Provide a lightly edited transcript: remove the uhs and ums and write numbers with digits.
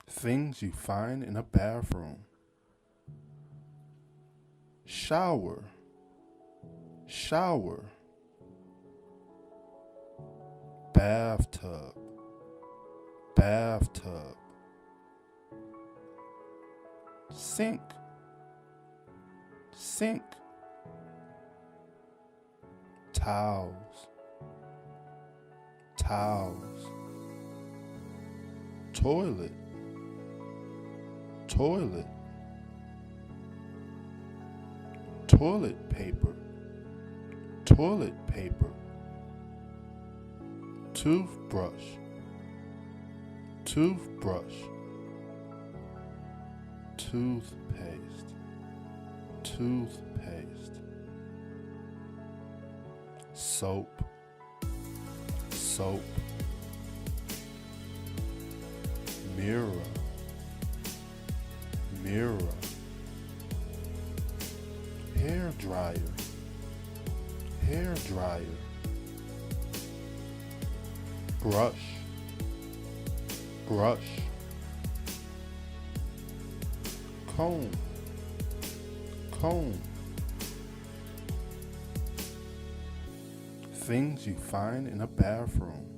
Things you find in a bathroom. Shower, shower. Bathtub, bathtub. Sink, sink. Towels, towels. Toilet, toilet. Toilet paper, toilet paper. Toothbrush, toothbrush. Toothpaste, toothpaste. Soap, soap. Mirror, mirror. Hair dryer, hair dryer. Brush, brush. Comb, comb. Things you find in a bathroom.